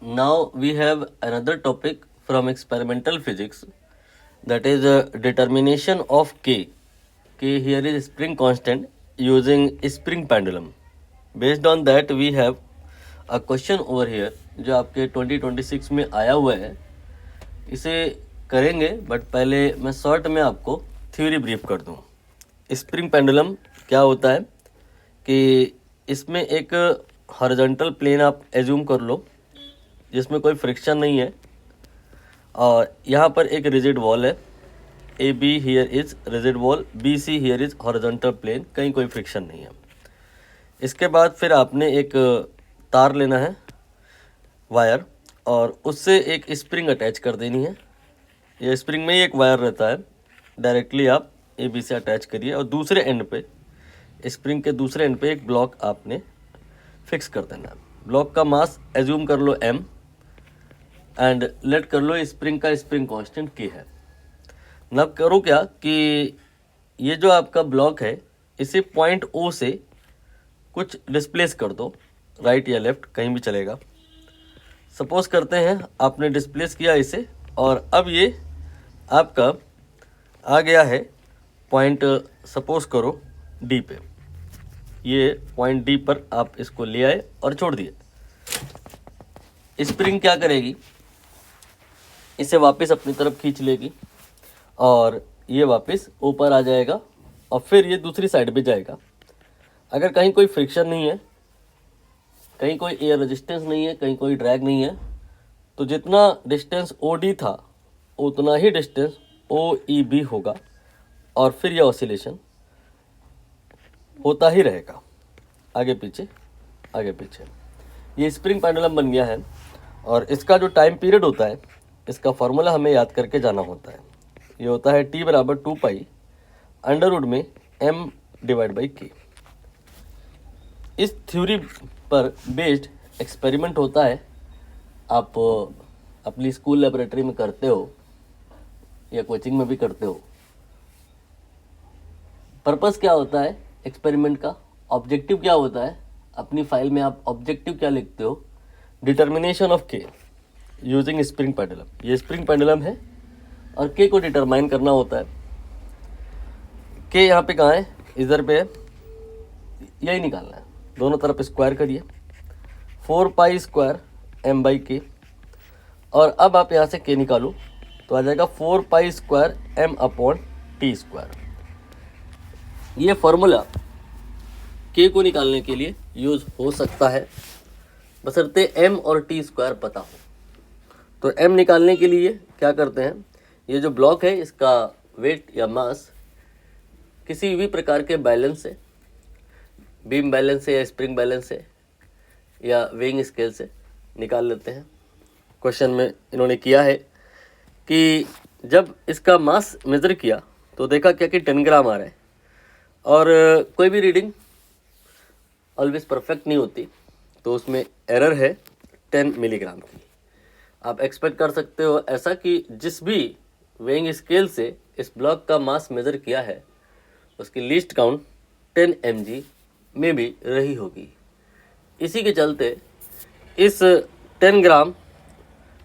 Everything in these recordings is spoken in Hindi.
Now we have another topic from experimental physics, that is determination of K. K here is spring constant using spring pendulum. Based on that we have a question over here जो आपके 2026 में आया हुआ है. इसे करेंगे बट पहले मैं शॉर्ट में आपको थ्योरी ब्रीफ कर दूं. स्प्रिंग पेंडुलम क्या होता है कि इसमें एक हॉरिजॉन्टल प्लेन आप एज्यूम कर लो जिसमें कोई फ्रिक्शन नहीं है और यहाँ पर एक रिजिड वॉल है. A B here is rigid wall, B C here is horizontal plane, कहीं कोई फ्रिक्शन नहीं है. इसके बाद फिर आपने एक तार लेना है वायर और उससे एक स्प्रिंग अटैच कर देनी है. ये स्प्रिंग में ही एक वायर रहता है, डायरेक्टली आप ए बी से अटैच करिए और दूसरे एंड पे स्प्रिंग के दूसरे एंड पे एक ब्लॉक आपने फिक्स कर देना है. ब्लॉक का मास एज्यूम कर लो m एंड लेट कर लो स्प्रिंग का स्प्रिंग कांस्टेंट k है. नब करो क्या कि ये जो आपका ब्लॉक है इसे पॉइंट O से कुछ डिस्प्लेस कर दो, राइट या लेफ्ट कहीं भी चलेगा. सपोज करते हैं आपने डिस्प्लेस किया इसे और अब ये आपका आ गया है पॉइंट, सपोज करो D पे. ये पॉइंट D पर आप इसको ले आए और छोड़ दिए. स्प्रिंग क्या करेगी, इसे वापस अपनी तरफ खींच लेगी और ये वापस ऊपर आ जाएगा और फिर ये दूसरी साइड पे जाएगा. अगर कहीं कोई फ्रिक्शन नहीं है, कहीं कोई एयर रेजिस्टेंस नहीं है, कहीं कोई ड्रैग नहीं है, तो जितना डिस्टेंस OD था उतना ही डिस्टेंस OEB होगा और फिर यह ऑसिलेशन होता ही रहेगा, आगे पीछे आगे पीछे. ये स्प्रिंग पेंडुलम बन गया है और इसका जो टाइम पीरियड होता है इसका फॉर्मूला हमें याद करके जाना होता है. ये होता है T बराबर 2 पाई अंडर रूट में m डिवाइड बाई k. इस थ्योरी पर बेस्ड एक्सपेरिमेंट होता है, आप अपनी स्कूल लेबोरेटरी में करते हो या कोचिंग में भी करते हो. पर्पस क्या होता है एक्सपेरिमेंट का, ऑब्जेक्टिव क्या होता है, अपनी फाइल में आप ऑब्जेक्टिव क्या लिखते हो, डिटर्मिनेशन ऑफ के यूजिंग स्प्रिंग पेंडुलम. ये स्प्रिंग पेंडुलम है और के को डिटरमाइन करना होता है. के यहाँ पे कहाँ है, इधर पे है, यही निकालना है. दोनों तरफ स्क्वायर करिए, 4 पाई स्क्वायर m बाई के. और अब आप यहाँ से के निकालो तो आ जाएगा 4 pi square m upon T square. ये फॉर्मूला के को निकालने के लिए यूज हो सकता है बशर्ते m और t स्क्वायर पता हो. तो m निकालने के लिए क्या करते हैं, ये जो ब्लॉक है इसका वेट या मास किसी भी प्रकार के बैलेंस से, बीम बैलेंस से या स्प्रिंग बैलेंस से या वेइंग स्केल से निकाल लेते हैं. क्वेश्चन में इन्होंने किया है कि जब इसका मास मेज़र किया तो देखा क्या कि 10 ग्राम आ रहा है और कोई भी रीडिंग ऑलवेज परफेक्ट नहीं होती, तो उसमें एरर है 10 मिलीग्राम की. आप एक्सपेक्ट कर सकते हो ऐसा कि जिस भी वेइंग स्केल से इस ब्लॉक का मास मेज़र किया है उसकी लीस्ट काउंट 10 mg में भी रही होगी. इसी के चलते इस 10 ग्राम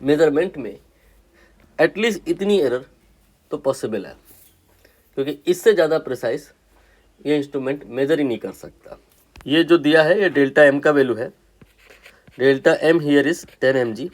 मेजरमेंट में एटलीस्ट इतनी एरर तो पॉसिबल है, क्योंकि इससे ज़्यादा प्रिसाइज ये इंस्ट्रूमेंट मेजर ही नहीं कर सकता. ये जो दिया है ये डेल्टा m का वैल्यू है, delta m here is 10 mg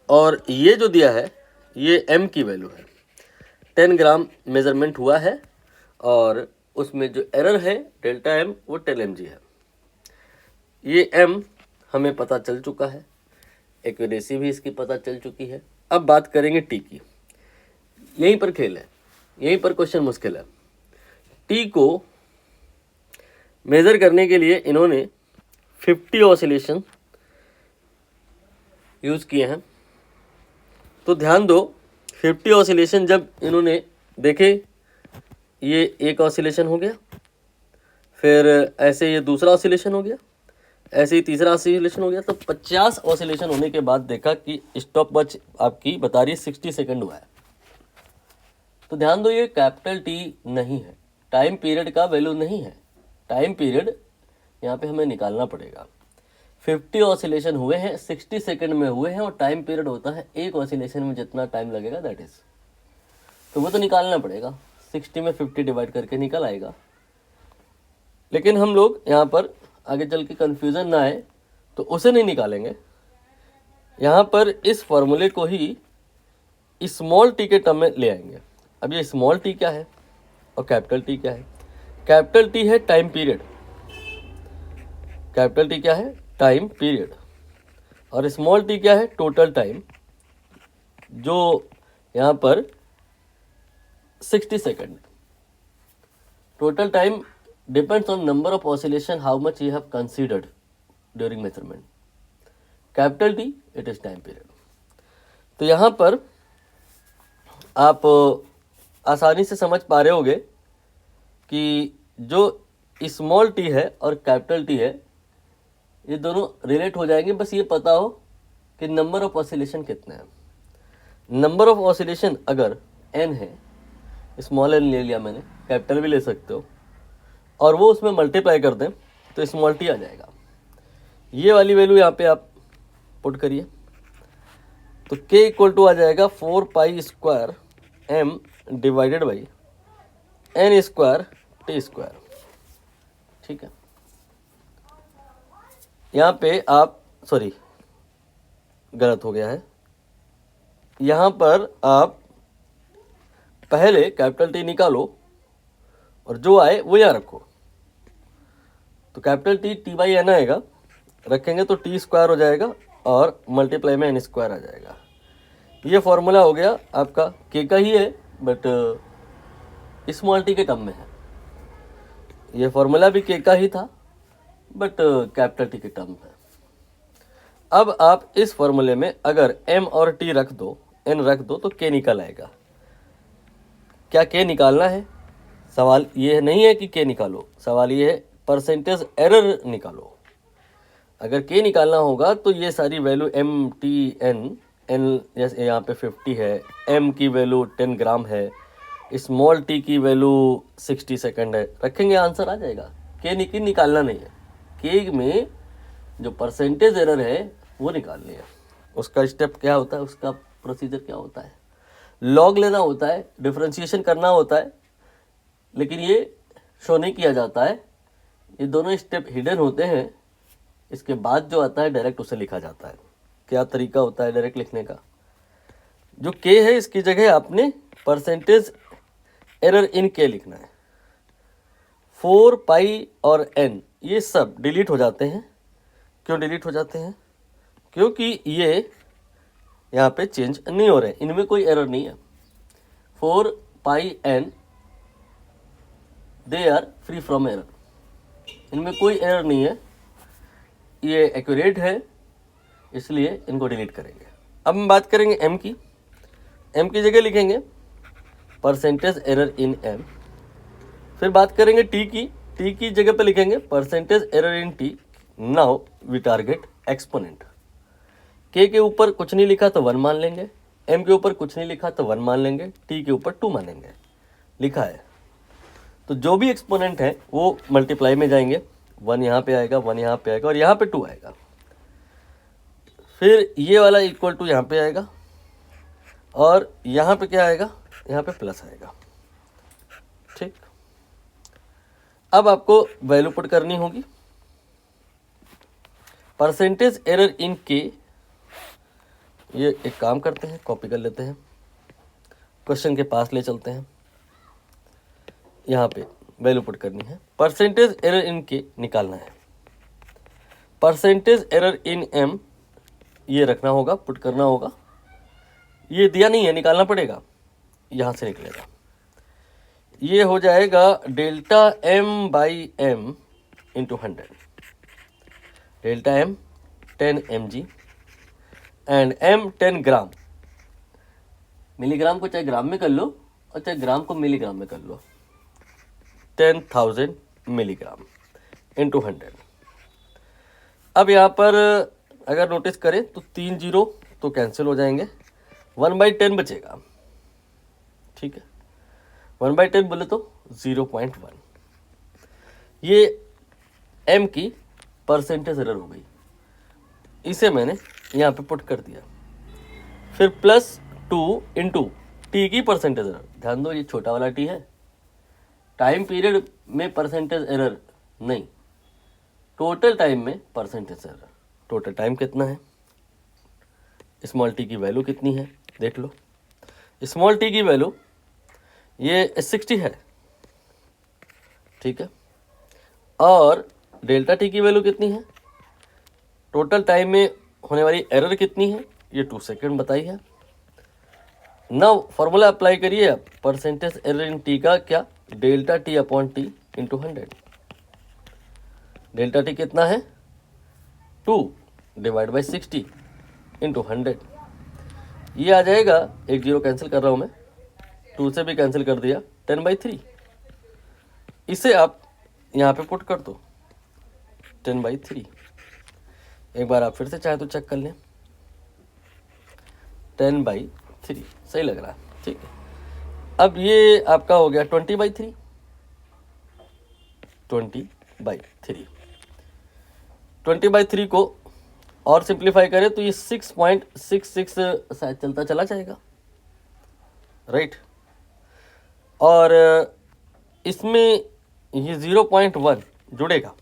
और ये जो दिया है ये m की वैल्यू है. 10 ग्राम मेजरमेंट हुआ है और उसमें जो एरर है डेल्टा m वो 10 mg है. ये m हमें पता चल चुका है, एक्यूरेसी भी इसकी पता चल चुकी है. अब बात करेंगे t की. यहीं पर खेल है, यहीं पर क्वेश्चन मुश्किल है. t को मेज़र करने के लिए इन्होंने 50 ऑसिलेशन यूज़ किए हैं. तो ध्यान दो, 50 ऑसिलेशन जब इन्होंने देखे, ये एक ऑसिलेशन हो गया, फिर ऐसे ये दूसरा ऑसिलेशन हो गया, ऐसे ही तीसरा ऑसिलेशन हो गया, तो 50 ऑसिलेशन होने के बाद देखा कि स्टॉप वॉच आपकी बता रही है 60 सेकंड हुआ है. तो ध्यान दो ये कैपिटल T नहीं है, टाइम पीरियड का वैल्यू नहीं है. टाइम पीरियड यहाँ पे हमें निकालना पड़ेगा. 50 ऑसिलेशन हुए हैं 60 सेकंड में हुए हैं, और टाइम पीरियड होता है एक ऑसिलेशन में जितना टाइम लगेगा दैट इज, तो वो तो निकालना पड़ेगा। 60 में 50 डिवाइड करके निकल आएगा। लेकिन हम लोग यहाँ पर आगे चल के कन्फ्यूज़न ना आए तो उसे नहीं निकालेंगे। यहाँ पर इस फॉर्मूले को ही स्मॉल टी के टर्म में ले आएंगे। अब ये स्मॉल टी क्या है और कैपिटल टी क्या है? कैपिटल टी है टाइम पीरियड, कैपिटल टी क्या है? Time period. और स्मॉल टी क्या है? टोटल टाइम, जो यहाँ पर 60 second. Total time depends on number of oscillation how much you have considered during measurement. Capital T it is time period. तो यहाँ पर आप आसानी से समझ पा रहे होगे कि जो स्मॉल टी है और कैपिटल टी है ये दोनों रिलेट हो जाएंगे, बस ये पता हो कि नंबर ऑफ ऑसिलेशन कितने हैं। नंबर ऑफ ऑसिलेशन अगर n है, स्मॉल n ले लिया मैंने, कैपिटल भी ले सकते हो, और वो उसमें मल्टीप्लाई कर दें तो स्मॉल टी आ जाएगा। ये वाली वैल्यू यहाँ पे आप पुट करिए तो k इक्वल टू आ जाएगा 4 pi square m divided by n square T square. ठीक है, यहाँ पे आप सॉरी गलत हो गया है, यहाँ पर आप पहले कैपिटल टी निकालो और जो आए वो यहाँ रखो। तो capital T T by N आएगा, रखेंगे तो टी स्क्वायर हो जाएगा और मल्टीप्लाई में एन स्क्वायर आ जाएगा। ये फॉर्मूला हो गया आपका, के का ही है बट स्मॉल टी के टर्म में है। ये फॉर्मूला भी के का ही था बट कैपिटल टी के टर्म है। अब आप इस फॉर्मूले में अगर m और t रख दो, n रख दो तो k निकल आएगा। क्या k निकालना है? सवाल ये नहीं है कि k निकालो, सवाल ये है परसेंटेज एरर निकालो। अगर k निकालना होगा तो ये सारी value m t n, n जैसे यहाँ पे 50 है, m की वैल्यू 10 ग्राम है, स्मॉल t की वैल्यू 60 सेकंड है, रखेंगे आंसर आ जाएगा। k निकालना नहीं है, k में जो परसेंटेज एरर है वो निकालनी है। उसका स्टेप क्या होता है, उसका प्रोसीजर क्या होता है? लॉग लेना होता है, डिफरेंशिएशन करना होता है, लेकिन ये शो नहीं किया जाता है। ये दोनों स्टेप हिडन होते हैं। इसके बाद जो आता है डायरेक्ट उसे लिखा जाता है। क्या तरीका होता है डायरेक्ट लिखने का? जो के है इसकी जगह आपने परसेंटेज एरर इन के लिखना है। 4 पाई और n ये सब डिलीट हो जाते हैं। क्यों डिलीट हो जाते हैं? क्योंकि ये यहाँ पे चेंज नहीं हो रहे, इनमें कोई एरर नहीं है। 4 pi n they are free from error, इनमें कोई एरर नहीं है, ये एक्यूरेट है, इसलिए इनको डिलीट करेंगे। अब हम बात करेंगे m की। m की जगह लिखेंगे परसेंटेज एरर इन m। फिर बात करेंगे t की जगह पे लिखेंगे percentage error in t। Now we target exponent. k के ऊपर कुछ नहीं लिखा तो 1 मान लेंगे, m के ऊपर कुछ नहीं लिखा तो 1 मान लेंगे, t के ऊपर 2 मानेंगे। लिखा है तो जो भी एक्सपोनेंट है वो मल्टीप्लाई में जाएंगे। 1 यहाँ पे आएगा, 1 यहाँ पे आएगा और यहाँ पे 2 आएगा। फिर ये वाला इक्वल टू यहाँ पे आएगा और यहाँ पे क्या आएगा? यहाँ पे प्लस आएगा। ठीक, अब आपको वैल्यू पुट करनी होगी। परसेंटेज एरर इन के, ये एक काम करते हैं, कॉपी कर लेते हैं, क्वेश्चन के पास ले चलते हैं। यहाँ पे वैल्यू पुट करनी है, परसेंटेज एरर इन के निकालना है। परसेंटेज एरर इन m ये रखना होगा, पुट करना होगा। ये दिया नहीं है, निकालना पड़ेगा, यहाँ से निकलेगा। ये हो जाएगा delta m by m into 100। Delta m 10 mg and m 10 gram. Milligram को चाहे ग्राम में कर लो और चाहे ग्राम को मिलीग्राम में कर लो। 10,000 मिलीग्राम इंटू 100। अब यहाँ पर अगर नोटिस करें तो 3 जीरो तो कैंसिल हो जाएंगे, 1/10 बचेगा। ठीक है, 1/10 बोले तो 0.1। ये m की परसेंटेज एरर हो गई। इसे मैंने यहाँ पे पुट कर दिया। फिर +2 इंटू टी की परसेंटेज एरर। ध्यान दो, ये छोटा वाला टी है, टाइम पीरियड में परसेंटेज एरर नहीं, टोटल टाइम में परसेंटेज एरर। टोटल टाइम कितना है, स्मॉल टी की वैल्यू कितनी है देख लो। स्मॉल टी की वैल्यू ये 60 है, ठीक है, और डेल्टा टी की वैल्यू कितनी है, टोटल टाइम में होने वाली एरर कितनी है, ये 2 सेकेंड बताई है। नाउ फॉर्मूला अप्लाई करिए आप, परसेंटेज एरर इन टी का क्या, delta T upon T into 100। Delta T कितना है, 2 डिवाइड बाई 60 इंटू 100। ये आ जाएगा, एक जीरो कैंसिल कर रहा हूँ मैं, 2 से भी कैंसिल कर दिया, 10/3। इसे आप यहाँ पे पुट कर दो, 10/3। एक बार आप फिर से चाहे तो चेक कर लें, 10/3 सही लग रहा है, ठीक है। अब ये आपका हो गया 20/3, 20/3। 20/3 को और सिंप्लीफाई करें तो ये 6.66 शायद चलता चला जाएगा, राइट। और इसमें ये 0.1 जुड़ेगा,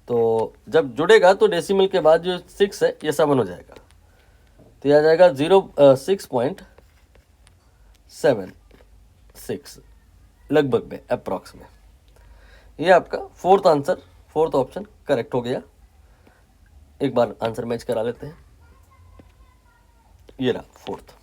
तो जब जुड़ेगा तो डेसिमल के बाद जो 6 है ये 7 हो जाएगा, तो ये आ जाएगा 6.76 लगभग में, अप्रॉक्स में। ये आपका fourth answer, fourth option correct हो गया। एक बार आंसर मैच करा लेते हैं, ये रहा फोर्थ।